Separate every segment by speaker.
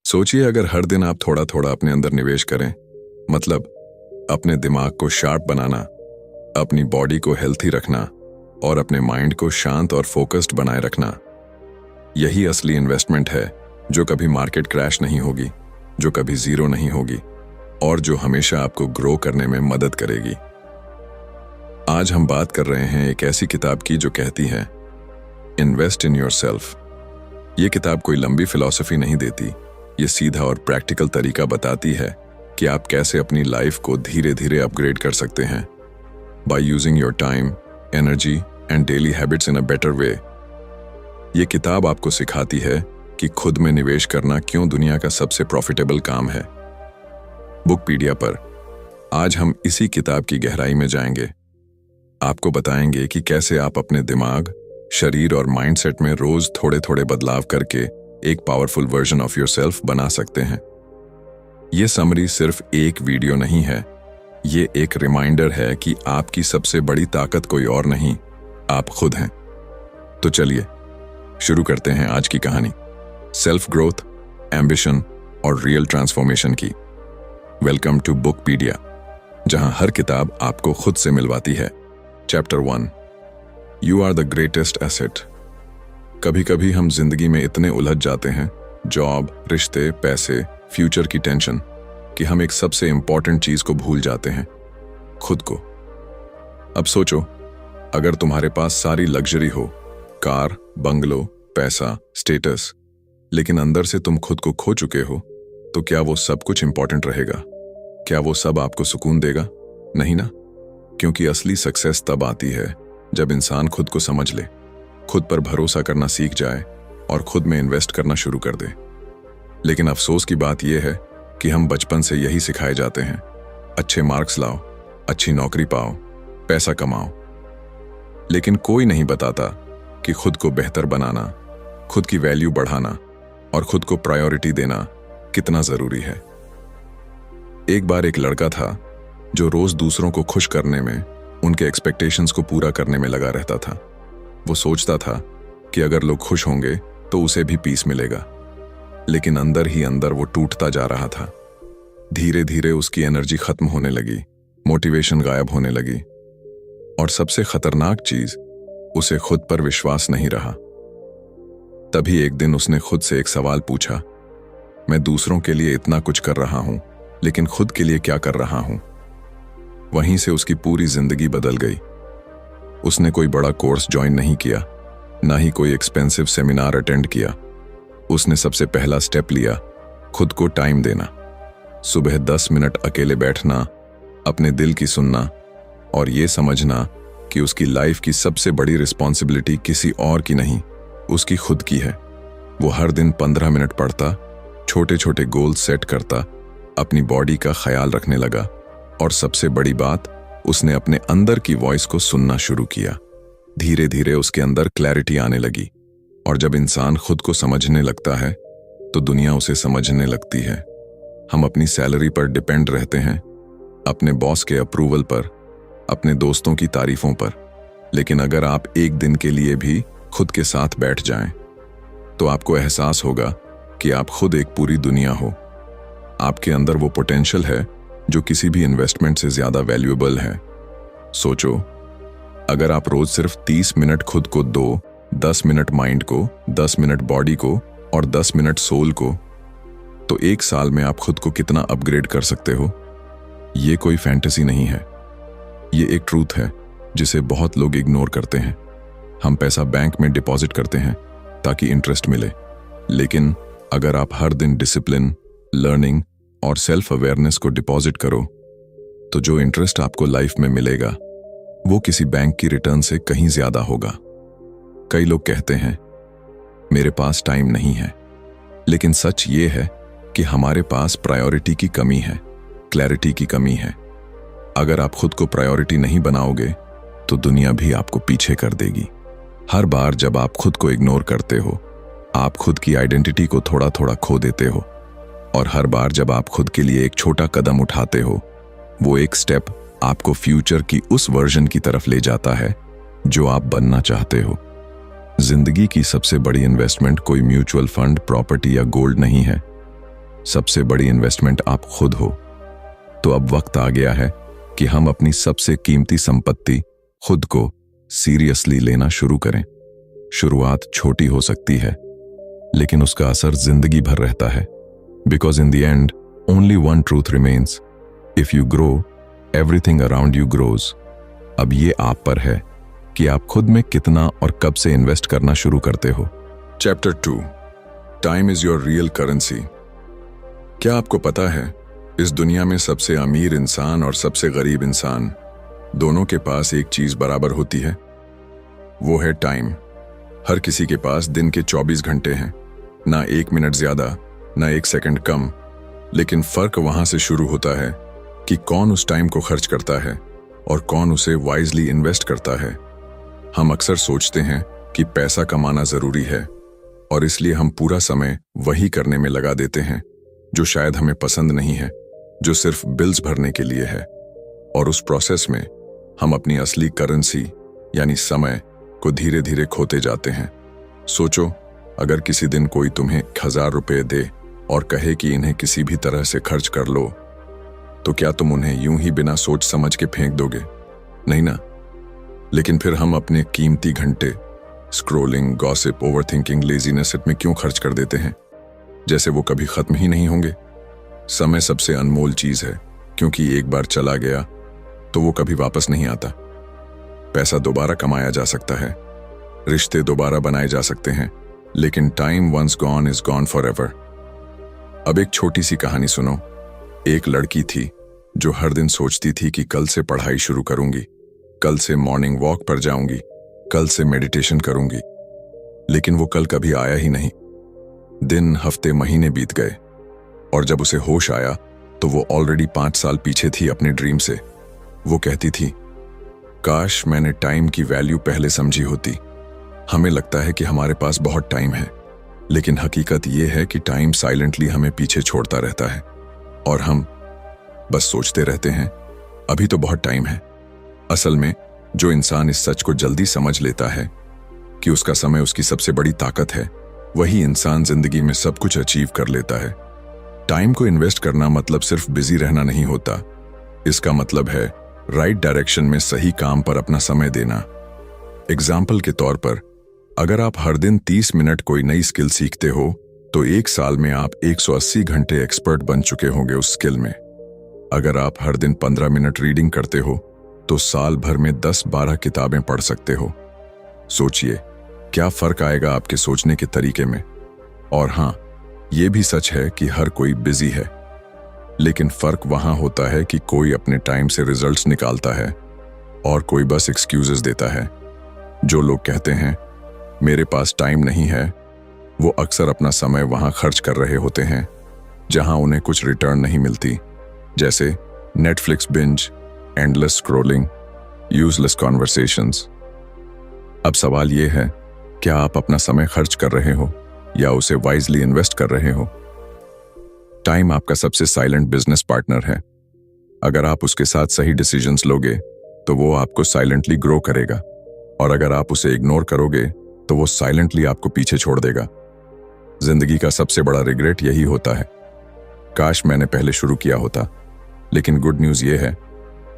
Speaker 1: सोचिए अगर हर दिन आप थोड़ा थोड़ा अपने अंदर निवेश करें, मतलब अपने दिमाग को शार्प बनाना, अपनी बॉडी को हेल्थी रखना और अपने माइंड को शांत और फोकस्ड बनाए रखना। यही असली इन्वेस्टमेंट है जो कभी मार्केट क्रैश नहीं होगी, जो कभी जीरो नहीं होगी और जो हमेशा आपको ग्रो करने में मदद करेगी। आज हम बात कर रहे हैं एक ऐसी किताब की जो कहती है इन्वेस्ट इन योरसेल्फ। ये किताब कोई लंबी फिलॉसफी नहीं देती, ये सीधा और प्रैक्टिकल तरीका बताती है कि आप कैसे अपनी लाइफ को धीरे धीरे अपग्रेड कर सकते हैं by using your time, energy and daily habits in a better way. ये किताब आपको सिखाती है कि खुद में निवेश करना क्यों दुनिया का सबसे प्रॉफिटेबल काम है। बुकपीडिया पर आज हम इसी किताब की गहराई में जाएंगे। आपको बताएंगे कि कैसे आप अपने दिमाग, शरीर और माइंडसेट में रोज थोड़े थोड़े बदलाव करके एक पावरफुल वर्जन ऑफ योरसेल्फ बना सकते हैं। ये समरी सिर्फ एक वीडियो नहीं है, ये एक रिमाइंडर है कि आपकी सबसे बड़ी ताकत कोई और नहीं, आप खुद हैं। तो चलिए शुरू करते हैं आज की कहानी, सेल्फ ग्रोथ, एम्बिशन और रियल ट्रांसफॉर्मेशन की। वेलकम टू बुकपीडिया, जहां हर किताब आपको खुद से मिलवाती है। Chapter 1, you are the greatest asset. कभी कभी हम जिंदगी में इतने उलझ जाते हैं, जॉब, रिश्ते, पैसे, फ्यूचर की टेंशन, कि हम एक सबसे इंपॉर्टेंट चीज को भूल जाते हैं, खुद को। अब सोचो, अगर तुम्हारे पास सारी लग्जरी हो, कार, बंगलो, पैसा, स्टेटस, लेकिन अंदर से तुम खुद को खो चुके हो, तो क्या वो सब कुछ इंपॉर्टेंट रहेगा? क्या वो सब आपको सुकून देगा? नहीं ना। क्योंकि असली सक्सेस तब आती है जब इंसान खुद को समझ ले, खुद पर भरोसा करना सीख जाए और खुद में इन्वेस्ट करना शुरू कर दे। लेकिन अफसोस की बात यह है कि हम बचपन से यही सिखाए जाते हैं, अच्छे मार्क्स लाओ, अच्छी नौकरी पाओ, पैसा कमाओ। लेकिन कोई नहीं बताता कि खुद को बेहतर बनाना, खुद की वैल्यू बढ़ाना और खुद को प्रायोरिटी देना कितना जरूरी है। एक बार एक लड़का था जो रोज दूसरों को खुश करने में, उनके एक्सपेक्टेशंस को पूरा करने में लगा रहता था। वो सोचता था कि अगर लोग खुश होंगे तो उसे भी पीस मिलेगा, लेकिन अंदर ही अंदर वो टूटता जा रहा था। धीरे धीरे उसकी एनर्जी खत्म होने लगी, मोटिवेशन गायब होने लगी और सबसे खतरनाक चीज, उसे खुद पर विश्वास नहीं रहा। तभी एक दिन उसने खुद से एक सवाल पूछा, मैं दूसरों के लिए इतना कुछ कर रहा हूं, लेकिन खुद के लिए क्या कर रहा हूं? वहीं से उसकी पूरी जिंदगी बदल गई। उसने कोई बड़ा कोर्स ज्वाइन नहीं किया, ना ही कोई एक्सपेंसिव सेमिनार अटेंड किया। उसने सबसे पहला स्टेप लिया, खुद को टाइम देना। सुबह 10 मिनट अकेले बैठना, अपने दिल की सुनना और ये समझना कि उसकी लाइफ की सबसे बड़ी रिस्पॉन्सिबिलिटी किसी और की नहीं, उसकी खुद की है। वो हर दिन 15 मिनट पढ़ता, छोटे छोटे गोल सेट करता, अपनी बॉडी का ख्याल रखने लगा और सबसे बड़ी बात, उसने अपने अंदर की वॉइस को सुनना शुरू किया। धीरे धीरे उसके अंदर क्लैरिटी आने लगी और जब इंसान खुद को समझने लगता है तो दुनिया उसे समझने लगती है। हम अपनी सैलरी पर डिपेंड रहते हैं, अपने बॉस के अप्रूवल पर, अपने दोस्तों की तारीफों पर, लेकिन अगर आप एक दिन के लिए भी खुद के साथ बैठ जाएं, तो आपको एहसास होगा कि आप खुद एक पूरी दुनिया हो। आपके अंदर वो पोटेंशियल है जो किसी भी इन्वेस्टमेंट से ज्यादा वैल्यूएबल है। सोचो, अगर आप रोज सिर्फ 30 मिनट खुद को दो, 10 मिनट माइंड को, 10 मिनट बॉडी को और 10 मिनट सोल को, तो एक साल में आप खुद को कितना अपग्रेड कर सकते हो। ये कोई फैंटेसी नहीं है, ये एक ट्रूथ है जिसे बहुत लोग इग्नोर करते हैं। हम पैसा बैंक में डिपॉजिट करते हैं ताकि इंटरेस्ट मिले, लेकिन अगर आप हर दिन डिसिप्लिन, लर्निंग और सेल्फ अवेयरनेस को डिपॉजिट करो, तो जो इंटरेस्ट आपको लाइफ में मिलेगा वो किसी बैंक की रिटर्न से कहीं ज्यादा होगा। कई लोग कहते हैं मेरे पास टाइम नहीं है, लेकिन सच ये है कि हमारे पास प्रायोरिटी की कमी है, क्लैरिटी की कमी है। अगर आप खुद को प्रायोरिटी नहीं बनाओगे तो दुनिया भी आपको पीछे कर देगी। हर बार जब आप खुद को इग्नोर करते हो, आप खुद की आइडेंटिटी को थोड़ा थोड़ा खो देते हो और हर बार जब आप खुद के लिए एक छोटा कदम उठाते हो, वो एक स्टेप आपको फ्यूचर की उस वर्जन की तरफ ले जाता है जो आप बनना चाहते हो। जिंदगी की सबसे बड़ी इन्वेस्टमेंट कोई म्यूचुअल फंड, प्रॉपर्टी या गोल्ड नहीं है, सबसे बड़ी इन्वेस्टमेंट आप खुद हो। तो अब वक्त आ गया है कि हम अपनी सबसे कीमती संपत्ति खुद को सीरियसली लेना शुरू करें। शुरुआत छोटी हो सकती है, लेकिन उसका असर जिंदगी भर रहता है। Because in the end only one truth remains, if you grow everything around you grows. अब ये आप पर है कि आप खुद में कितना और कब से इन्वेस्ट करना शुरू करते हो। Chapter 2, time is your real currency. क्या आपको पता है, इस दुनिया में सबसे अमीर इंसान और सबसे गरीब इंसान दोनों के पास एक चीज बराबर होती है, वो है टाइम। हर किसी के पास दिन के 24 घंटे हैं, ना 1 मिनट ज्यादा ना 1 सेकंड कम। लेकिन फर्क वहां से शुरू होता है कि कौन उस टाइम को खर्च करता है और कौन उसे वाइजली इन्वेस्ट करता है। हम अक्सर सोचते हैं कि पैसा कमाना जरूरी है और इसलिए हम पूरा समय वही करने में लगा देते हैं जो शायद हमें पसंद नहीं है, जो सिर्फ बिल्स भरने के लिए है। और उस प्रोसेस में हम अपनी असली करेंसी यानी समय को धीरे धीरे खोते जाते हैं। सोचो, अगर किसी दिन कोई तुम्हें 1000 रुपये दे और कहे कि इन्हें किसी भी तरह से खर्च कर लो, तो क्या तुम उन्हें यूं ही बिना सोच समझ के फेंक दोगे? नहीं ना। लेकिन फिर हम अपने कीमती घंटे स्क्रोलिंग, गॉसिप, ओवरथिंकिंग, लेजीनेस में क्यों खर्च कर देते हैं, जैसे वो कभी खत्म ही नहीं होंगे। समय सबसे अनमोल चीज है, क्योंकि एक बार चला गया तो वो कभी वापस नहीं आता। पैसा दोबारा कमाया जा सकता है, रिश्ते दोबारा बनाए जा सकते हैं, लेकिन time once gone is gone forever. अब एक छोटी सी कहानी सुनो। एक लड़की थी जो हर दिन सोचती थी कि कल से पढ़ाई शुरू करूंगी, कल से मॉर्निंग वॉक पर जाऊंगी, कल से मेडिटेशन करूंगी। लेकिन वो कल कभी आया ही नहीं। दिन, हफ्ते, महीने बीत गए और जब उसे होश आया तो वो ऑलरेडी 5 साल पीछे थी अपने ड्रीम से। वो कहती थी, काश मैंने टाइम की वैल्यू पहले समझी होती। हमें लगता है कि हमारे पास बहुत टाइम है, लेकिन हकीकत ये है कि टाइम साइलेंटली हमें पीछे छोड़ता रहता है और हम बस सोचते रहते हैं अभी तो बहुत टाइम है। असल में जो इंसान इस सच को जल्दी समझ लेता है कि उसका समय उसकी सबसे बड़ी ताकत है, वही इंसान जिंदगी में सब कुछ अचीव कर लेता है। टाइम को इन्वेस्ट करना मतलब सिर्फ बिजी रहना नहीं होता। इसका मतलब है राइट डायरेक्शन में सही काम पर अपना समय देना। एग्जाम्पल के तौर पर, अगर आप हर दिन 30 मिनट कोई नई स्किल सीखते हो तो 1 साल में आप 180 घंटे एक्सपर्ट बन चुके होंगे उस स्किल में। अगर आप हर दिन 15 मिनट रीडिंग करते हो तो साल भर में 10-12 किताबें पढ़ सकते हो। सोचिए क्या फर्क आएगा आपके सोचने के तरीके में। और हाँ, ये भी सच है कि हर कोई बिजी है, लेकिन फर्क वहां होता है कि कोई अपने टाइम से रिजल्ट्स निकालता है और कोई बस एक्सक्यूजेस देता है। जो लोग कहते हैं मेरे पास टाइम नहीं है, वो अक्सर अपना समय वहां खर्च कर रहे होते हैं जहां उन्हें कुछ रिटर्न नहीं मिलती, जैसे Netflix binge, endless scrolling, useless conversations. अब सवाल यह है, क्या आप अपना समय खर्च कर रहे हो या उसे वाइजली इन्वेस्ट कर रहे हो? टाइम आपका सबसे साइलेंट बिजनेस पार्टनर है। अगर आप उसके साथ सही डिसीजंस लोगे तो वो आपको साइलेंटली ग्रो करेगा, और अगर आप उसे इग्नोर करोगे तो वो साइलेंटली आपको पीछे छोड़ देगा। जिंदगी का सबसे बड़ा रिग्रेट यही होता है, काश मैंने पहले शुरू किया होता। लेकिन गुड न्यूज ये है,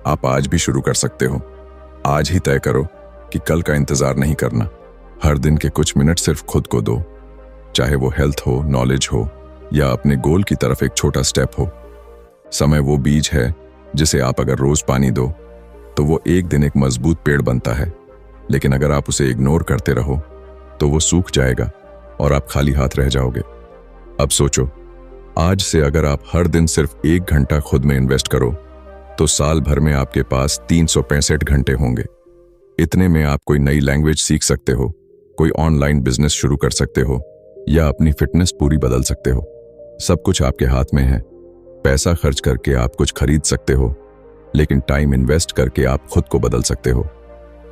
Speaker 1: आप आज भी शुरू कर सकते हो। आज ही तय करो कि कल का इंतजार नहीं करना। हर दिन के कुछ मिनट सिर्फ खुद को दो, चाहे वो हेल्थ हो, नॉलेज हो या अपने गोल की तरफ एक छोटा स्टेप हो। समय वो बीज है जिसे आप अगर रोज पानी दो तो वो एक दिन एक मजबूत पेड़ बनता है, लेकिन अगर आप उसे इग्नोर करते रहो तो वो सूख जाएगा और आप खाली हाथ रह जाओगे। अब सोचो, आज से अगर आप हर दिन सिर्फ 1 घंटा खुद में इन्वेस्ट करो तो साल भर में आपके पास 365 घंटे होंगे। इतने में आप कोई नई लैंग्वेज सीख सकते हो, कोई ऑनलाइन बिजनेस शुरू कर सकते हो या अपनी फिटनेस पूरी बदल सकते हो। सब कुछ आपके हाथ में है। पैसा खर्च करके आप कुछ खरीद सकते हो, लेकिन टाइम इन्वेस्ट करके आप खुद को बदल सकते हो।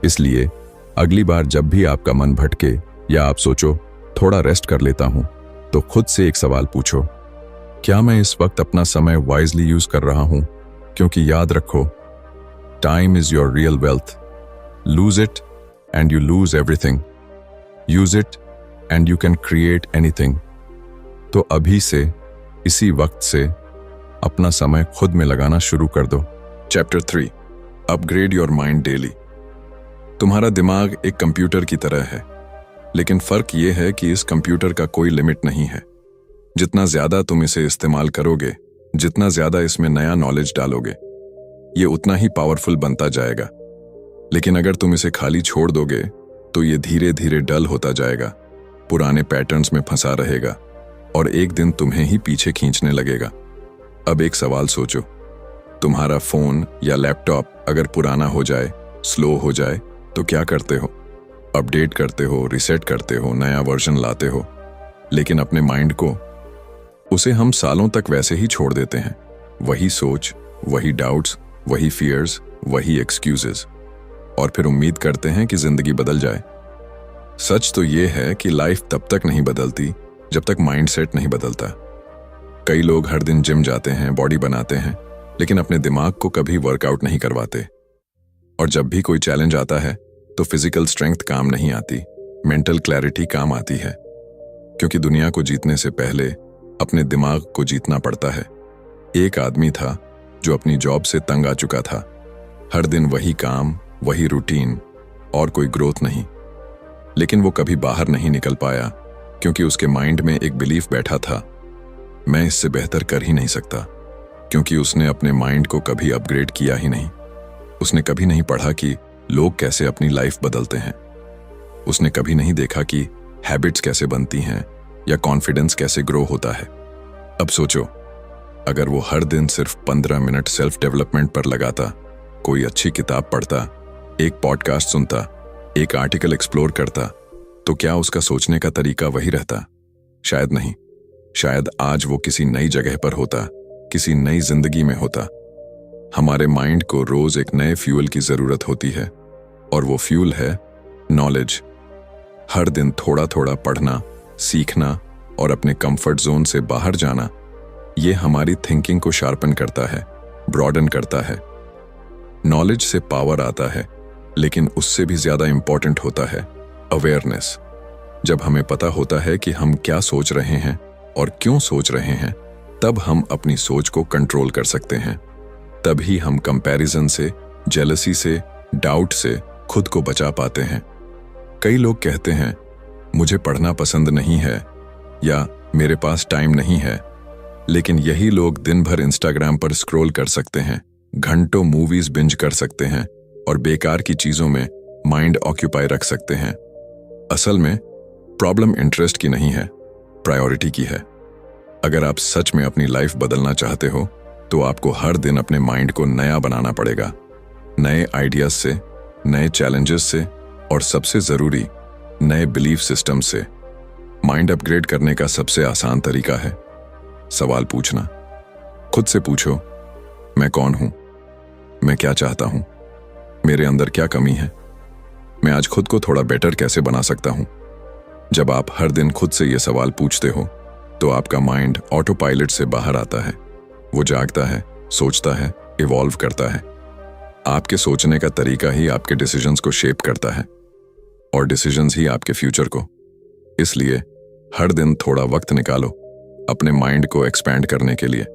Speaker 1: इसलिए अगली बार जब भी आपका मन भटके या आप सोचो थोड़ा रेस्ट कर लेता हूं, तो खुद से एक सवाल पूछो, क्या मैं इस वक्त अपना समय वाइजली यूज कर रहा हूं? क्योंकि याद रखो, time is your real wealth. Lose it and you lose everything. Use it and you can create anything. तो अभी से इसी वक्त से अपना समय खुद में लगाना शुरू कर दो। Chapter 3, upgrade your mind daily. तुम्हारा दिमाग एक कंप्यूटर की तरह है, लेकिन फर्क यह है कि इस कंप्यूटर का कोई लिमिट नहीं है। जितना ज्यादा तुम इसे इस्तेमाल करोगे, जितना ज्यादा इसमें नया नॉलेज डालोगे, ये उतना ही पावरफुल बनता जाएगा। लेकिन अगर तुम इसे खाली छोड़ दोगे तो ये धीरे धीरे डल होता जाएगा, पुराने पैटर्न्स में फंसा रहेगा और एक दिन तुम्हें ही पीछे खींचने लगेगा। अब एक सवाल सोचो, तुम्हारा फोन या लैपटॉप अगर पुराना हो जाए, स्लो हो जाए, तो क्या करते हो? अपडेट करते हो, रिसेट करते हो, नया वर्जन लाते हो। लेकिन अपने माइंड को, उसे हम सालों तक वैसे ही छोड़ देते हैं। वही सोच, वही डाउट्स, वही फियर्स, वही एक्सक्यूजेस, और फिर उम्मीद करते हैं कि जिंदगी बदल जाए। सच तो ये है कि लाइफ तब तक नहीं बदलती जब तक माइंडसेट नहीं बदलता। कई लोग हर दिन जिम जाते हैं, बॉडी बनाते हैं, लेकिन अपने दिमाग को कभी वर्कआउट नहीं करवाते। और जब भी कोई चैलेंज आता है तो फिजिकल स्ट्रेंथ काम नहीं आती, मेंटल क्लैरिटी काम आती है। क्योंकि दुनिया को जीतने से पहले अपने दिमाग को जीतना पड़ता है। एक आदमी था जो अपनी जॉब से तंग आ चुका था। हर दिन वही काम, वही रूटीन, और कोई ग्रोथ नहीं। लेकिन वो कभी बाहर नहीं निकल पाया क्योंकि उसके माइंड में एक बिलीफ बैठा था, मैं इससे बेहतर कर ही नहीं सकता। क्योंकि उसने अपने माइंड को कभी अपग्रेड किया ही नहीं। उसने कभी नहीं पढ़ा कि लोग कैसे अपनी लाइफ बदलते हैं। उसने कभी नहीं देखा कि हैबिट्स कैसे बनती हैं या कॉन्फिडेंस कैसे ग्रो होता है। अब सोचो, अगर वो हर दिन सिर्फ 15 मिनट सेल्फ डेवलपमेंट पर लगाता, कोई अच्छी किताब पढ़ता, एक पॉडकास्ट सुनता, एक आर्टिकल एक्सप्लोर करता, तो क्या उसका सोचने का तरीका वही रहता? शायद नहीं। शायद आज वो किसी नई जगह पर होता, किसी नई जिंदगी में होता। हमारे माइंड को रोज एक नए फ्यूल की जरूरत होती है, और वो फ्यूल है नॉलेज। हर दिन थोड़ा थोड़ा पढ़ना, सीखना और अपने कंफर्ट जोन से बाहर जाना, ये हमारी थिंकिंग को शार्पन करता है, ब्रॉडन करता है। नॉलेज से पावर आता है, लेकिन उससे भी ज्यादा इंपॉर्टेंट होता है अवेयरनेस। जब हमें पता होता है कि हम क्या सोच रहे हैं और क्यों सोच रहे हैं, तब हम अपनी सोच को कंट्रोल कर सकते हैं। तभी हम कंपैरिजन से, जेलसी से, डाउट से खुद को बचा पाते हैं। कई लोग कहते हैं, मुझे पढ़ना पसंद नहीं है या मेरे पास टाइम नहीं है। लेकिन यही लोग दिन भर इंस्टाग्राम पर स्क्रॉल कर सकते हैं, घंटों मूवीज बिंज कर सकते हैं और बेकार की चीजों में माइंड ऑक्यूपाई रख सकते हैं। असल में प्रॉब्लम इंटरेस्ट की नहीं है, प्रायोरिटी की है। अगर आप सच में अपनी लाइफ बदलना चाहते हो तो आपको हर दिन अपने माइंड को नया बनाना पड़ेगा, नए आइडियाज से, नए चैलेंजेस से, और सबसे जरूरी नए बिलीफ सिस्टम से। माइंड अपग्रेड करने का सबसे आसान तरीका है सवाल पूछना। खुद से पूछो, मैं कौन हूं? मैं क्या चाहता हूं? मेरे अंदर क्या कमी है? मैं आज खुद को थोड़ा बेटर कैसे बना सकता हूं? जब आप हर दिन खुद से ये सवाल पूछते हो तो आपका माइंड ऑटो पायलट से बाहर आता है। वो जागता है, सोचता है, इवॉल्व करता है। आपके सोचने का तरीका ही आपके डिसीजंस को शेप करता है, और डिसीजंस ही आपके फ्यूचर को। इसलिए हर दिन थोड़ा वक्त निकालो अपने माइंड को एक्सपैंड करने के लिए।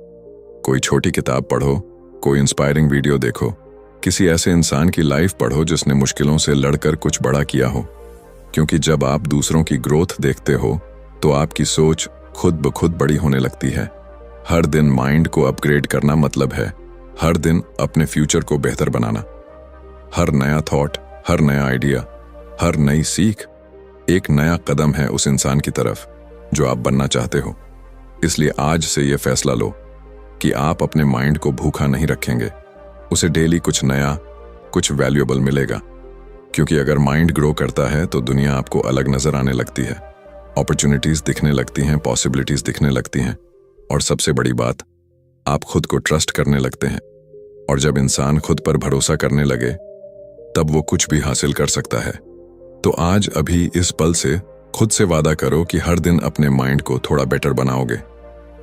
Speaker 1: कोई छोटी किताब पढ़ो, कोई इंस्पायरिंग वीडियो देखो, किसी ऐसे इंसान की लाइफ पढ़ो जिसने मुश्किलों से लड़कर कुछ बड़ा किया हो। क्योंकि जब आप दूसरों की ग्रोथ देखते हो तो आपकी सोच खुद ब खुद बड़ी होने लगती है। हर दिन माइंड को अपग्रेड करना मतलब है हर दिन अपने फ्यूचर को बेहतर बनाना। हर नया थॉट, हर नया आइडिया, हर नई सीख एक नया कदम है उस इंसान की तरफ जो आप बनना चाहते हो। इसलिए आज से यह फैसला लो कि आप अपने माइंड को भूखा नहीं रखेंगे। उसे डेली कुछ नया, कुछ वैल्यूएबल मिलेगा। क्योंकि अगर माइंड ग्रो करता है तो दुनिया आपको अलग नजर आने लगती है, अपॉर्चुनिटीज दिखने लगती हैं, पॉसिबिलिटीज दिखने लगती हैं, और सबसे बड़ी बात, आप खुद को ट्रस्ट करने लगते हैं। और जब इंसान खुद पर भरोसा करने लगे तब वो कुछ भी हासिल कर सकता है। तो आज अभी इस पल से खुद से वादा करो कि हर दिन अपने माइंड को थोड़ा बेटर बनाओगे।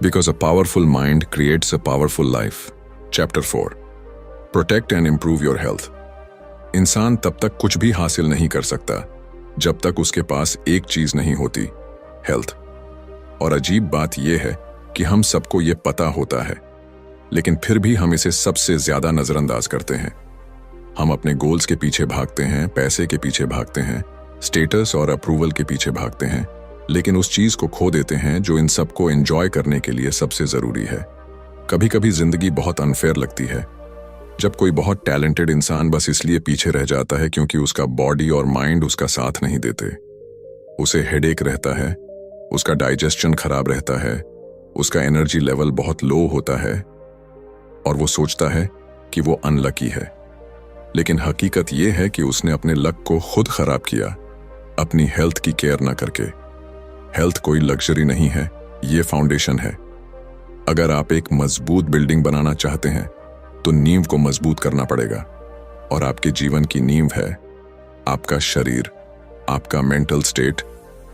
Speaker 1: Because a powerful mind creates a powerful life. Chapter 4, protect and improve your health. इंसान तब तक कुछ भी हासिल नहीं कर सकता जब तक उसके पास एक चीज नहीं होती, हेल्थ। और अजीब बात यह है कि हम सबको ये पता होता है, लेकिन फिर भी हम इसे सबसे ज्यादा नजरअंदाज करते हैं। हम अपने गोल्स के पीछे भागते हैं, पैसे के पीछे भागते हैं, स्टेटस और अप्रूवल के पीछे भागते हैं, लेकिन उस चीज को खो देते हैं जो इन सबको एंजॉय करने के लिए सबसे जरूरी है। कभी कभी जिंदगी बहुत अनफेयर लगती है, जब कोई बहुत टैलेंटेड इंसान बस इसलिए पीछे रह जाता है क्योंकि उसका बॉडी और माइंड उसका साथ नहीं देते। उसे हेडेक रहता है, उसका डाइजेशन खराब रहता है, उसका एनर्जी लेवल बहुत लो होता है और वो सोचता है कि वो अनलकी है। लेकिन हकीकत ये है कि उसने अपने लक को खुद खराब किया, अपनी हेल्थ की केयर ना करके। हेल्थ कोई लग्जरी नहीं है, ये फाउंडेशन है। अगर आप एक मजबूत बिल्डिंग बनाना चाहते हैं तो नींव को मजबूत करना पड़ेगा, और आपके जीवन की नींव है आपका शरीर, आपका मेंटल स्टेट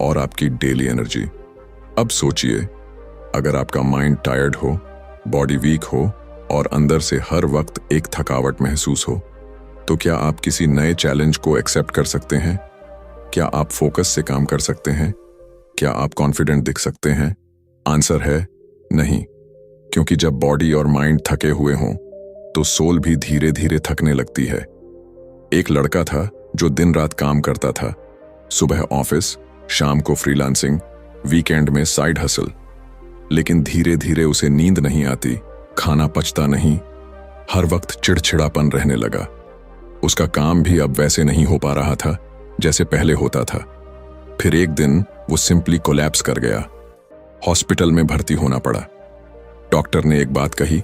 Speaker 1: और आपकी डेली एनर्जी। अब सोचिए, अगर आपका माइंड टायर्ड हो, बॉडी वीक हो और अंदर से हर वक्त एक थकावट महसूस हो, तो क्या आप किसी नए चैलेंज को एक्सेप्ट कर सकते हैं? क्या आप फोकस से काम कर सकते हैं? क्या आप कॉन्फिडेंट दिख सकते हैं? आंसर है नहीं, क्योंकि जब बॉडी और माइंड थके हुए हों तो सोल भी धीरे धीरे थकने लगती है। एक लड़का था जो दिन रात काम करता था, सुबह ऑफिस, शाम को फ्रीलांसिंग, वीकेंड में साइड हसल। लेकिन धीरे धीरे उसे नींद नहीं आती, खाना पचता नहीं, हर वक्त चिड़चिड़ापन रहने लगा। उसका काम भी अब वैसे नहीं हो पा रहा था जैसे पहले होता था। फिर एक दिन वो सिंपली कोलैप्स कर गया। हॉस्पिटल में भर्ती होना पड़ा। डॉक्टर ने एक बात कही,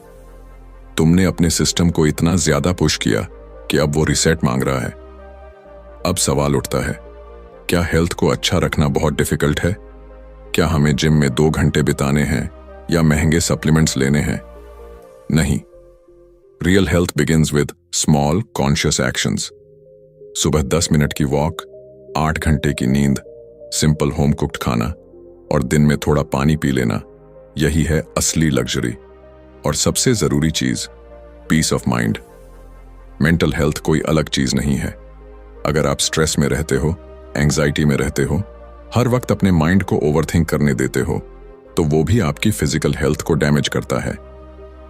Speaker 1: तुमने अपने सिस्टम को इतना ज्यादा पुश किया कि अब वो रिसेट मांग रहा है। अब सवाल उठता है, क्या हेल्थ को अच्छा रखना बहुत डिफिकल्ट है? क्या हमें जिम में 2 घंटे बिताने हैं या महंगे सप्लीमेंट्स लेने हैं? नहीं। Real health begins with small conscious actions. सुबह 10 मिनट की वॉक, 8 घंटे की नींद, सिंपल होम कुक्ड खाना और दिन में थोड़ा पानी पी लेना, यही है असली लग्जरी। और सबसे जरूरी चीज, peace of mind. Mental health कोई अलग चीज नहीं है। अगर आप स्ट्रेस में रहते हो, एंजाइटी में रहते हो, हर वक्त अपने माइंड को ओवरथिंक करने देते हो, तो वो भी आपकी फिजिकल हेल्थ को डैमेज करता है।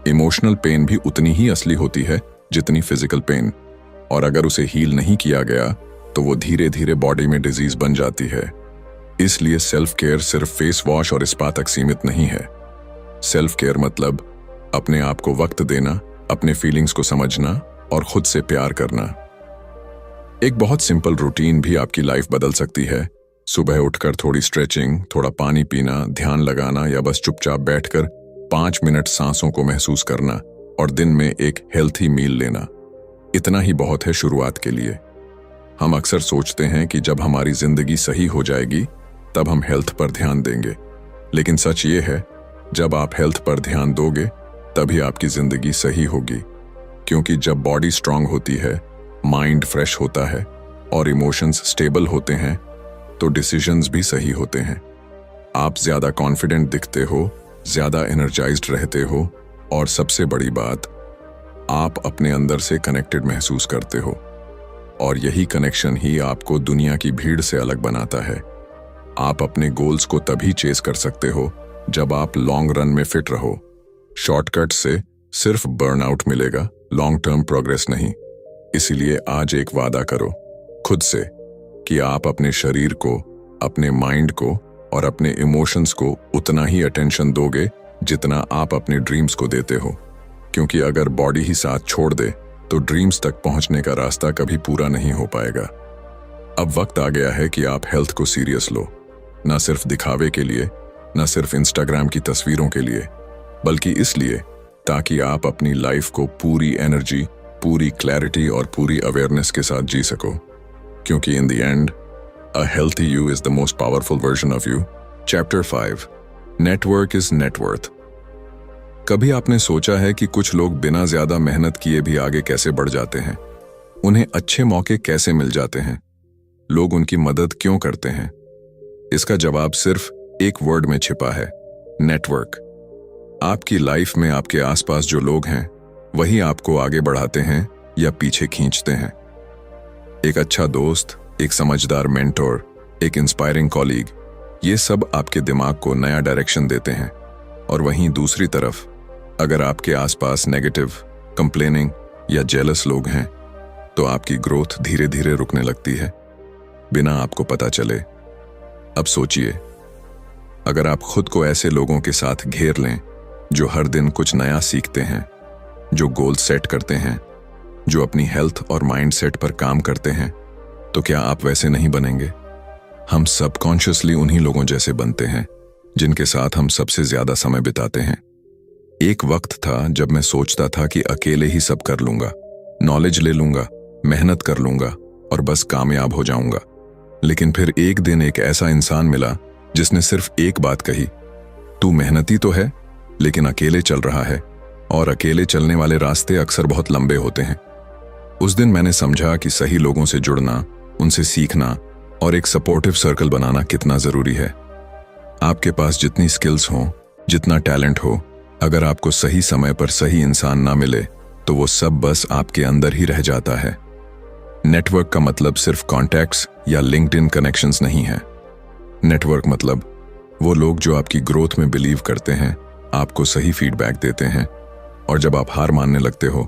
Speaker 1: इमोशनल पेन भी उतनी ही असली होती है जितनी फिजिकल पेन, और अगर उसे हील नहीं किया गया तो वो धीरे धीरे बॉडी में डिजीज बन जाती है। इसलिए सेल्फ केयर सिर्फ फेस वॉश और स्पा तक सीमित नहीं है। सेल्फ केयर मतलब अपने आप को वक्त देना, अपने फीलिंग्स को समझना और खुद से प्यार करना। एक बहुत सिंपल रूटीन भी आपकी लाइफ बदल सकती है। सुबह उठकर थोड़ी स्ट्रेचिंग, थोड़ा पानी पीना, ध्यान लगाना या बस चुपचाप बैठकर 5 मिनट सांसों को महसूस करना और दिन में एक हेल्थी मील लेना, इतना ही बहुत है शुरुआत के लिए। हम अक्सर सोचते हैं कि जब हमारी जिंदगी सही हो जाएगी तब हम हेल्थ पर ध्यान देंगे, लेकिन सच ये है, जब आप हेल्थ पर ध्यान दोगे तभी आपकी जिंदगी सही होगी। क्योंकि जब बॉडी स्ट्रांग होती है, माइंड फ्रेश होता है और इमोशंस स्टेबल होते हैं, तो डिसीजंस भी सही होते हैं। आप ज्यादा कॉन्फिडेंट दिखते हो, ज्यादा एनर्जाइज्ड रहते हो और सबसे बड़ी बात, आप अपने अंदर से कनेक्टेड महसूस करते हो। और यही कनेक्शन ही आपको दुनिया की भीड़ से अलग बनाता है। आप अपने गोल्स को तभी चेस कर सकते हो जब आप लॉन्ग रन में फिट रहो। शॉर्टकट से सिर्फ बर्नआउट मिलेगा, लॉन्ग टर्म प्रोग्रेस नहीं। इसीलिए आज एक वादा करो खुद से कि आप अपने शरीर को, अपने माइंड को और अपने इमोशंस को उतना ही अटेंशन दोगे जितना आप अपने ड्रीम्स को देते हो। क्योंकि अगर बॉडी ही साथ छोड़ दे तो ड्रीम्स तक पहुंचने का रास्ता कभी पूरा नहीं हो पाएगा। अब वक्त आ गया है कि आप हेल्थ को सीरियस लो, ना सिर्फ दिखावे के लिए, ना सिर्फ इंस्टाग्राम की तस्वीरों के लिए, बल्कि इसलिए ताकि आप अपनी लाइफ को पूरी एनर्जी, पूरी क्लैरिटी और पूरी अवेयरनेस के साथ जी सको। क्योंकि in the end, a healthy you is the most powerful version of you. Chapter 5, network is net worth. कभी आपने सोचा है कि कुछ लोग बिना ज्यादा मेहनत किए भी आगे कैसे बढ़ जाते हैं? उन्हें अच्छे मौके कैसे मिल जाते हैं? लोग उनकी मदद क्यों करते हैं? इसका जवाब सिर्फ एक वर्ड में छिपा है, नेटवर्क। आपकी लाइफ में आपके आसपास जो लोग हैं वही आपको आगे बढ़ाते हैं या पीछे खींचते हैं। एक अच्छा दोस्त, एक समझदार मेंटोर, एक इंस्पायरिंग कॉलीग, ये सब आपके दिमाग को नया डायरेक्शन देते हैं और वहीं दूसरी तरफ अगर आपके आसपास नेगेटिव, कंप्लेनिंग या जेलस लोग हैं तो आपकी ग्रोथ धीरे धीरे रुकने लगती है बिना आपको पता चले। अब सोचिए, अगर आप खुद को ऐसे लोगों के साथ घेर लें जो हर दिन कुछ नया सीखते हैं, जो गोल सेट करते हैं, जो अपनी हेल्थ और माइंड सेट पर काम करते हैं, तो क्या आप वैसे नहीं बनेंगे? हम सबकॉन्शियसली उन्हीं लोगों जैसे बनते हैं जिनके साथ हम सबसे ज्यादा समय बिताते हैं। एक वक्त था जब मैं सोचता था कि अकेले ही सब कर लूंगा, नॉलेज ले लूंगा, मेहनत कर लूंगा और बस कामयाब हो जाऊंगा। लेकिन फिर एक दिन एक ऐसा इंसान मिला जिसने सिर्फ एक बात कही, तू मेहनती तो है लेकिन अकेले चल रहा है, और अकेले चलने वाले रास्ते अक्सर बहुत लंबे होते हैं। उस दिन मैंने समझा कि सही लोगों से जुड़ना, उनसे सीखना और एक सपोर्टिव सर्कल बनाना कितना जरूरी है। आपके पास जितनी स्किल्स हों, जितना टैलेंट हो, अगर आपको सही समय पर सही इंसान ना मिले तो वो सब बस आपके अंदर ही रह जाता है। नेटवर्क का मतलब सिर्फ कॉन्टैक्ट्स या लिंक्डइन कनेक्शंस नहीं है। नेटवर्क मतलब वो लोग जो आपकी ग्रोथ में बिलीव करते हैं, आपको सही फीडबैक देते हैं, और जब आप हार मानने लगते हो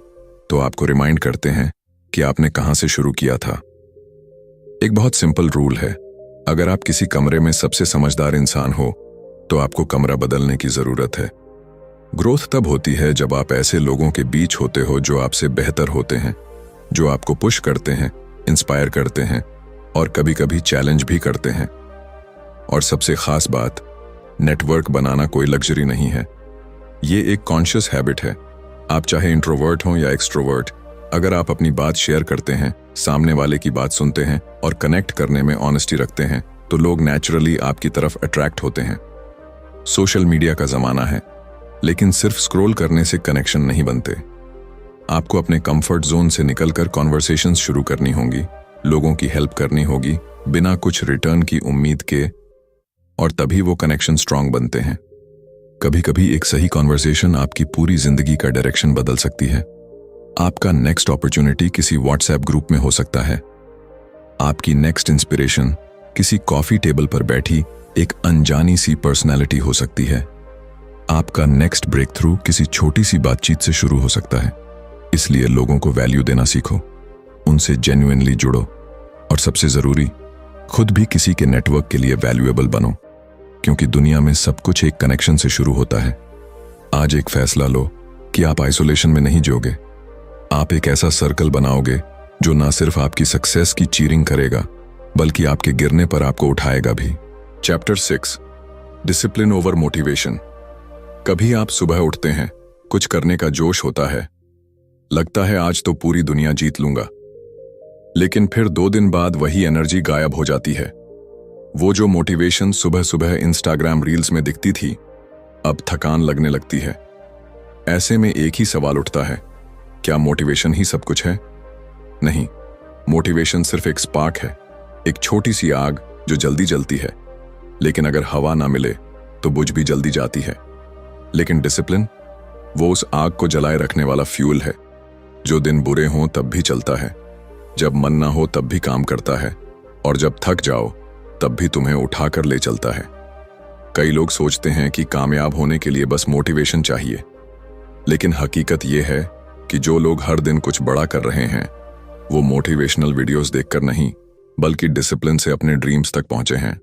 Speaker 1: तो आपको रिमाइंड करते हैं कि आपने कहां से शुरू किया था। एक बहुत सिंपल रूल है, अगर आप किसी कमरे में सबसे समझदार इंसान हो तो आपको कमरा बदलने की जरूरत है। ग्रोथ तब होती है जब आप ऐसे लोगों के बीच होते हो जो आपसे बेहतर होते हैं, जो आपको पुश करते हैं, इंस्पायर करते हैं और कभी कभी चैलेंज भी करते हैं। और सबसे खास बात, नेटवर्क बनाना कोई लग्जरी नहीं है, ये एक कॉन्शियस हैबिट है। आप चाहे इंट्रोवर्ट हों या एक्सट्रोवर्ट, अगर आप अपनी बात शेयर करते हैं, सामने वाले की बात सुनते हैं और कनेक्ट करने में ऑनेस्टी रखते हैं तो लोग नेचुरली आपकी तरफ अट्रैक्ट होते हैं। सोशल मीडिया का जमाना है, लेकिन सिर्फ स्क्रॉल करने से कनेक्शन नहीं बनते। आपको अपने कंफर्ट जोन से निकलकर कॉन्वर्सेशंस शुरू करनी होंगी, लोगों की हेल्प करनी होगी बिना कुछ रिटर्न की उम्मीद के, और तभी वो कनेक्शन स्ट्रांग बनते हैं। कभी कभी एक सही कॉन्वर्सेशन आपकी पूरी जिंदगी का डायरेक्शन बदल सकती है। आपका नेक्स्ट अपॉर्चुनिटी किसी व्हाट्सएप ग्रुप में हो सकता है, आपकी नेक्स्ट इंस्पिरेशन किसी कॉफी टेबल पर बैठी एक अनजानी सी पर्सनैलिटी हो सकती है, आपका नेक्स्ट ब्रेक थ्रू किसी छोटी सी बातचीत से शुरू हो सकता है। इसलिए लोगों को वैल्यू देना सीखो, उनसे जेन्युइनली जुड़ो, और सबसे जरूरी, खुद भी किसी के नेटवर्क के लिए वैल्यूएबल बनो, क्योंकि दुनिया में सब कुछ एक कनेक्शन से शुरू होता है। आज एक फैसला लो कि आप आइसोलेशन में नहीं जियोगे। आप एक ऐसा सर्कल बनाओगे जो ना सिर्फ आपकी सक्सेस की चीरिंग करेगा बल्कि आपके गिरने पर आपको उठाएगा भी। Chapter 6, discipline over motivation. कभी आप सुबह उठते हैं, कुछ करने का जोश होता है, लगता है आज तो पूरी दुनिया जीत लूंगा, लेकिन फिर 2 दिन बाद वही एनर्जी गायब हो जाती है। वो जो मोटिवेशन सुबह सुबह इंस्टाग्राम रील्स में दिखती थी, अब थकान लगने लगती है। ऐसे में एक ही सवाल उठता है, क्या मोटिवेशन ही सब कुछ है? नहीं, मोटिवेशन सिर्फ एक स्पार्क है, एक छोटी सी आग जो जल्दी जलती है, लेकिन अगर हवा ना मिले तो बुझ भी जल्दी जाती है। लेकिन डिसिप्लिन, वो उस आग को जलाए रखने वाला फ्यूल है, जो दिन बुरे हों तब भी चलता है, जब मन ना हो तब भी काम करता है, और जब थक जाओ तब भी तुम्हें उठाकर ले चलता है। कई लोग सोचते हैं कि कामयाब होने के लिए बस मोटिवेशन चाहिए, लेकिन हकीकत यह है कि जो लोग हर दिन कुछ बड़ा कर रहे हैं वो मोटिवेशनल वीडियोस देखकर नहीं बल्कि डिसिप्लिन से अपने ड्रीम्स तक पहुंचे हैं।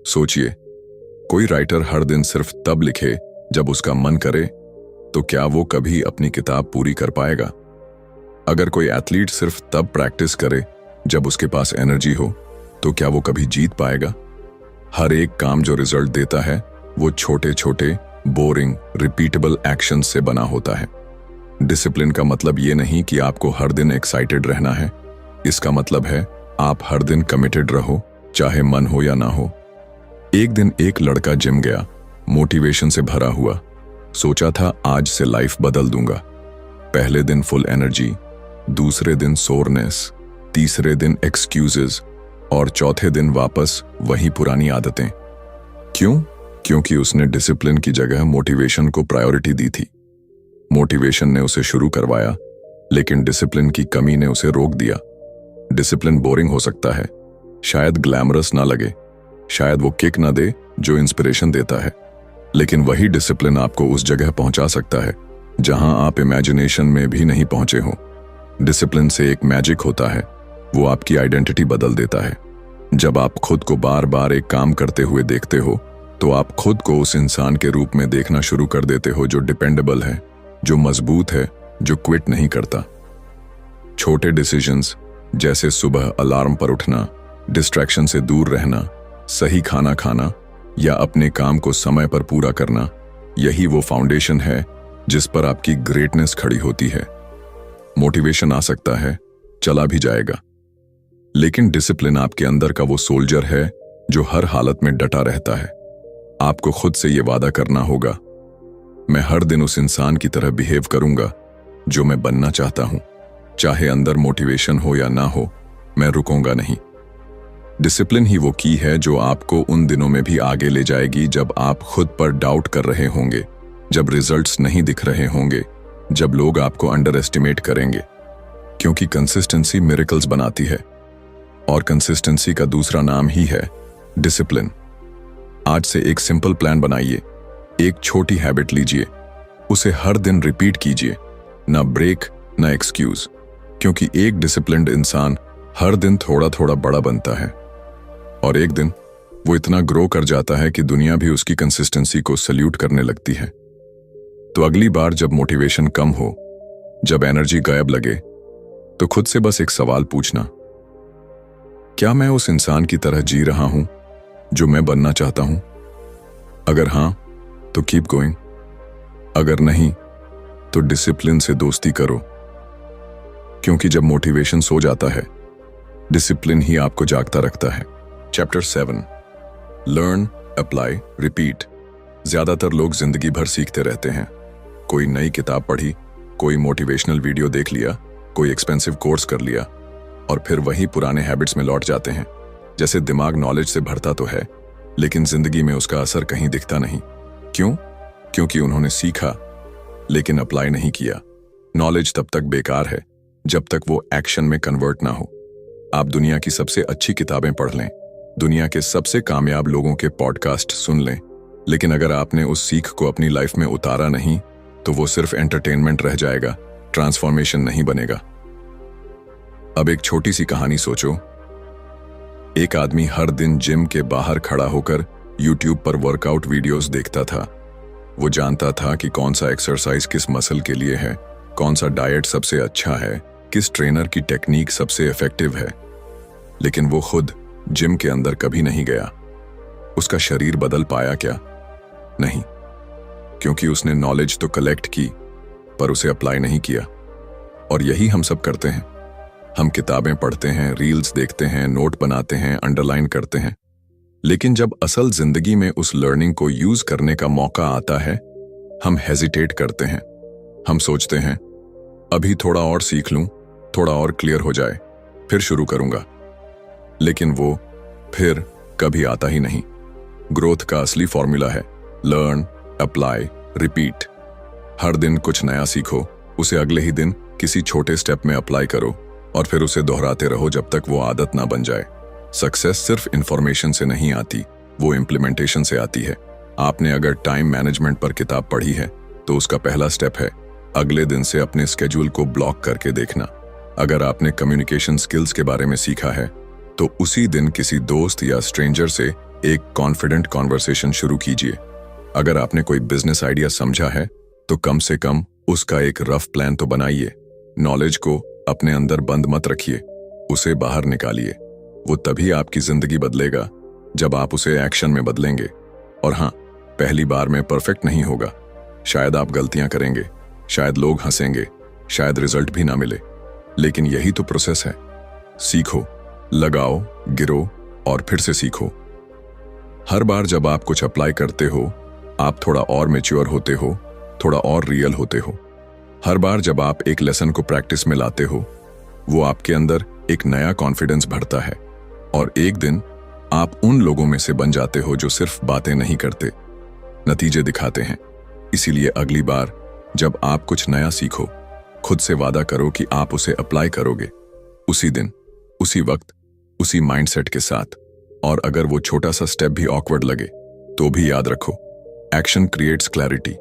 Speaker 1: सोचिए, कोई राइटर हर दिन सिर्फ तब लिखे जब उसका मन करे, तो क्या वो कभी अपनी किताब पूरी कर पाएगा? अगर कोई एथलीट सिर्फ तब प्रैक्टिस करे जब उसके पास एनर्जी हो, तो क्या वो कभी जीत पाएगा? हर एक काम जो रिजल्ट देता है वो छोटे छोटे बोरिंग रिपीटेबल एक्शंस से बना होता है। डिसिप्लिन का मतलब ये नहीं कि आपको हर दिन एक्साइटेड रहना है, इसका मतलब है आप हर दिन कमिटेड रहो, चाहे मन हो या ना हो। एक दिन एक लड़का जिम गया, मोटिवेशन से भरा हुआ, सोचा था आज से लाइफ बदल दूंगा। पहले दिन फुल एनर्जी, दूसरे दिन सोरनेस, तीसरे दिन एक्सक्यूजेस और चौथे दिन वापस वही पुरानी आदतें। क्यों? क्योंकि उसने डिसिप्लिन की जगह मोटिवेशन को प्रायोरिटी दी थी। मोटिवेशन ने उसे शुरू करवाया, लेकिन डिसिप्लिन की कमी ने उसे रोक दिया। डिसिप्लिन बोरिंग हो सकता है, शायद ग्लैमरस ना लगे, शायद वो किक ना दे जो इंस्पिरेशन देता है, लेकिन वही डिसिप्लिन आपको उस जगह पहुंचा सकता है जहां आप इमेजिनेशन में भी नहीं पहुंचे हो। डिसिप्लिन से एक मैजिक होता है, वो आपकी आइडेंटिटी बदल देता है। जब आप खुद को बार बार एक काम करते हुए देखते हो तो आप खुद को उस इंसान के रूप में देखना शुरू कर देते हो जो डिपेंडेबल है, जो मजबूत है, जो क्विट नहीं करता। छोटे डिसीजंस जैसे सुबह अलार्म पर उठना, डिस्ट्रैक्शन से दूर रहना, सही खाना खाना या अपने काम को समय पर पूरा करना, यही वो फाउंडेशन है जिस पर आपकी ग्रेटनेस खड़ी होती है। मोटिवेशन आ सकता है, चला भी जाएगा, लेकिन डिसिप्लिन आपके अंदर का वो सोल्जर है जो हर हालत में डटा रहता है। आपको खुद से ये वादा करना होगा, मैं हर दिन उस इंसान की तरह बिहेव करूंगा जो मैं बनना चाहता हूं। चाहे अंदर मोटिवेशन हो या ना हो, मैं रुकूंगा नहीं। डिसिप्लिन ही वो की है जो आपको उन दिनों में भी आगे ले जाएगी जब आप खुद पर डाउट कर रहे होंगे, जब रिजल्ट्स नहीं दिख रहे होंगे, जब लोग आपको अंडर एस्टिमेट करेंगे। क्योंकि कंसिस्टेंसी मिरेकल्स बनाती है, और कंसिस्टेंसी का दूसरा नाम ही है डिसिप्लिन। आज से एक सिंपल प्लान बनाइए, एक छोटी हैबिट लीजिए, उसे हर दिन रिपीट कीजिए, ना ब्रेक ना एक्सक्यूज। क्योंकि एक डिसिप्लिन्ड इंसान हर दिन थोड़ा थोड़ा बड़ा बनता है, और एक दिन वो इतना ग्रो कर जाता है कि दुनिया भी उसकी कंसिस्टेंसी को सल्यूट करने लगती है। तो अगली बार जब मोटिवेशन कम हो, जब एनर्जी गायब लगे, तो खुद से बस एक सवाल पूछना, क्या मैं उस इंसान की तरह जी रहा हूं जो मैं बनना चाहता हूं? अगर हां तो कीप गोइंग, अगर नहीं तो डिसिप्लिन से दोस्ती करो। क्योंकि जब मोटिवेशन सो जाता है, डिसिप्लिन ही आपको जागता रखता है। Chapter 7, learn, apply, repeat. ज्यादातर लोग जिंदगी भर सीखते रहते हैं। कोई नई किताब पढ़ी, कोई मोटिवेशनल वीडियो देख लिया, कोई एक्सपेंसिव कोर्स कर लिया, और फिर वही पुराने हैबिट्स में लौट जाते हैं। जैसे दिमाग नॉलेज से भरता तो है, लेकिन जिंदगी में उसका असर कहीं दिखता नहीं। क्यों? क्योंकि उन्होंने सीखा लेकिन अप्लाई नहीं किया। नॉलेज तब तक बेकार है जब तक वो एक्शन में कन्वर्ट ना हो। आप दुनिया की सबसे अच्छी किताबें पढ़ लें, दुनिया के सबसे कामयाब लोगों के पॉडकास्ट सुन लें, लेकिन अगर आपने उस सीख को अपनी लाइफ में उतारा नहीं तो वो सिर्फ एंटरटेनमेंट रह जाएगा, ट्रांसफॉर्मेशन नहीं बनेगा। अब एक छोटी सी कहानी सोचो। एक आदमी हर दिन जिम के बाहर खड़ा होकर यूट्यूब पर वर्कआउट वीडियोस देखता था। वो जानता था कि कौन सा एक्सरसाइज किस मसल के लिए है, कौन सा डाइट सबसे अच्छा है, किस ट्रेनर की टेक्निक सबसे इफेक्टिव है। लेकिन वो खुद जिम के अंदर कभी नहीं गया। उसका शरीर बदल पाया क्या? नहीं, क्योंकि उसने नॉलेज तो कलेक्ट की पर उसे अप्लाई नहीं किया। और यही हम सब करते हैं। हम किताबें पढ़ते हैं, रील्स देखते हैं, नोट बनाते हैं, अंडरलाइन करते हैं, लेकिन जब असल जिंदगी में उस लर्निंग को यूज करने का मौका आता है, हम हेजिटेट करते हैं। हम सोचते हैं अभी थोड़ा और सीख लूं, थोड़ा और क्लियर हो जाए, फिर शुरू करूंगा। लेकिन वो फिर कभी आता ही नहीं। ग्रोथ का असली फॉर्मूला है लर्न, अप्लाई, रिपीट। हर दिन कुछ नया सीखो, उसे अगले ही दिन किसी छोटे स्टेप में अप्लाई करो, और फिर उसे दोहराते रहो जब तक वो आदत ना बन जाए। सक्सेस सिर्फ इंफॉर्मेशन से नहीं आती, वो इम्प्लीमेंटेशन से आती है। आपने अगर टाइम मैनेजमेंट पर किताब पढ़ी है तो उसका पहला स्टेप है अगले दिन से अपने स्केड्यूल को ब्लॉक करके देखना। अगर आपने कम्युनिकेशन स्किल्स के बारे में सीखा है तो उसी दिन किसी दोस्त या स्ट्रेंजर से एक कॉन्फिडेंट कॉन्वर्सेशन शुरू कीजिए। अगर आपने कोई बिजनेस आइडिया समझा है तो कम से कम उसका एक रफ प्लान तो बनाइए। नॉलेज को अपने अंदर बंद मत रखिए, उसे बाहर निकालिए। वो तभी आपकी जिंदगी बदलेगा जब आप उसे एक्शन में बदलेंगे। और हाँ, पहली बार में परफेक्ट नहीं होगा। शायद आप गलतियां करेंगे, शायद लोग हंसेंगे, शायद रिजल्ट भी ना मिले, लेकिन यही तो प्रोसेस है। सीखो, लगाओ, गिरो और फिर से सीखो। हर बार जब आप कुछ अप्लाई करते हो, आप थोड़ा और मैच्योर होते हो, थोड़ा और रियल होते हो। हर बार जब आप एक लेसन को प्रैक्टिस में लाते हो, वो आपके अंदर एक नया कॉन्फिडेंस भरता है, और एक दिन आप उन लोगों में से बन जाते हो जो सिर्फ बातें नहीं करते, नतीजे दिखाते हैं। इसीलिए अगली बार जब आप कुछ नया सीखो, खुद से वादा करो कि आप उसे अप्लाई करोगे, उसी दिन, उसी वक्त, उसी माइंडसेट के साथ। और अगर वो छोटा सा स्टेप भी ऑकवर्ड लगे तो भी याद रखो, एक्शन क्रिएट्स क्लैरिटी।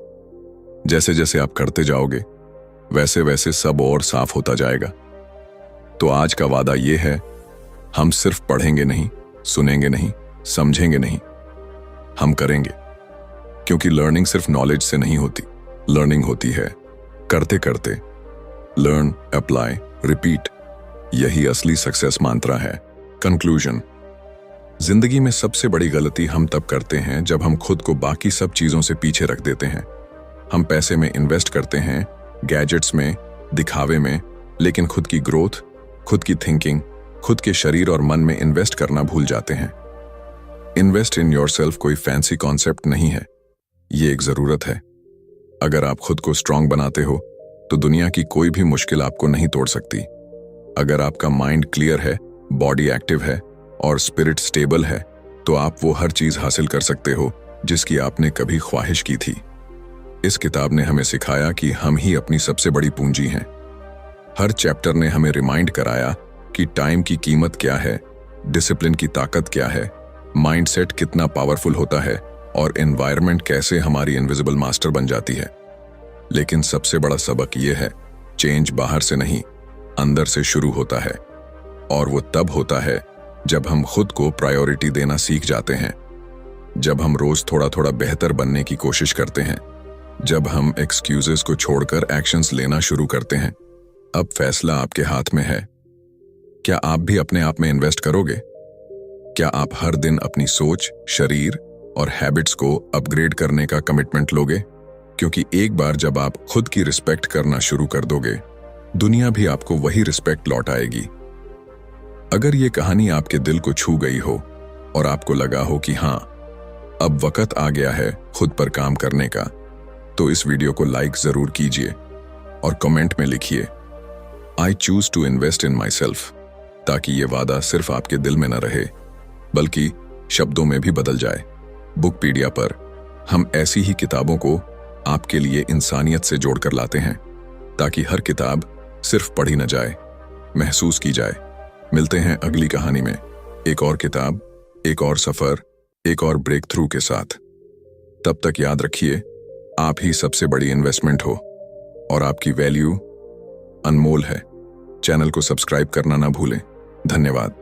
Speaker 1: जैसे जैसे आप करते जाओगे वैसे वैसे सब और साफ होता जाएगा। तो आज का वादा ये है, हम सिर्फ पढ़ेंगे नहीं, सुनेंगे नहीं, समझेंगे नहीं, हम करेंगे। क्योंकि लर्निंग सिर्फ नॉलेज से नहीं होती, लर्निंग होती है करते करते। लर्न, अप्लाई, रिपीट, यही असली सक्सेस मंत्र है। कंक्लूजन, जिंदगी में सबसे बड़ी गलती हम तब करते हैं जब हम खुद को बाकी सब चीजों से पीछे रख देते हैं। हम पैसे में इन्वेस्ट करते हैं, गैजेट्स में, दिखावे में, लेकिन खुद की ग्रोथ, खुद की थिंकिंग, खुद के शरीर और मन में इन्वेस्ट करना भूल जाते हैं। इन्वेस्ट इन योरसेल्फ कोई फैंसी कॉन्सेप्ट नहीं है, ये एक जरूरत है। अगर आप खुद को स्ट्रांग बनाते हो तो दुनिया की कोई भी मुश्किल आपको नहीं तोड़ सकती। अगर आपका माइंड क्लियर है, बॉडी एक्टिव है और स्पिरिट स्टेबल है तो आप वो हर चीज हासिल कर सकते हो जिसकी आपने कभी ख्वाहिश की थी। इस किताब ने हमें सिखाया कि हम ही अपनी सबसे बड़ी पूंजी हैं। हर चैप्टर ने हमें रिमाइंड कराया कि टाइम की कीमत क्या है, डिसिप्लिन की ताकत क्या है, माइंडसेट कितना पावरफुल होता है और एनवायरनमेंट कैसे हमारी इनविजिबल मास्टर बन जाती है। लेकिन सबसे बड़ा सबक यह है, चेंज बाहर से नहीं, अंदर से शुरू होता है। और वो तब होता है जब हम खुद को प्रायोरिटी देना सीख जाते हैं, जब हम रोज थोड़ा थोड़ा बेहतर बनने की कोशिश करते हैं, जब हम एक्सक्यूजेस को छोड़कर एक्शंस लेना शुरू करते हैं। अब फैसला आपके हाथ में है। क्या आप भी अपने आप में इन्वेस्ट करोगे? क्या आप हर दिन अपनी सोच, शरीर और हैबिट्स को अपग्रेड करने का कमिटमेंट लोगे? क्योंकि एक बार जब आप खुद की रिस्पेक्ट करना शुरू कर दोगे, दुनिया भी आपको वही रिस्पेक्ट लौटाएगी। अगर ये कहानी आपके दिल को छू गई हो और आपको लगा हो कि हाँ, अब वक्त आ गया है खुद पर काम करने का, तो इस वीडियो को लाइक जरूर कीजिए और कमेंट में लिखिए, I choose to invest in myself, ताकि ये वादा सिर्फ आपके दिल में न रहे बल्कि शब्दों में भी बदल जाए। बुकपीडिया पर हम ऐसी ही किताबों को आपके लिए इंसानियत से जोड़कर लाते हैं, ताकि हर किताब सिर्फ पढ़ी न जाए, महसूस की जाए। मिलते हैं अगली कहानी में, एक और किताब, एक और सफर, एक और ब्रेक थ्रू के साथ। तब तक याद रखिए, आप ही सबसे बड़ी इन्वेस्टमेंट हो और आपकी वैल्यू अनमोल है। चैनल को सब्सक्राइब करना ना भूलें। धन्यवाद।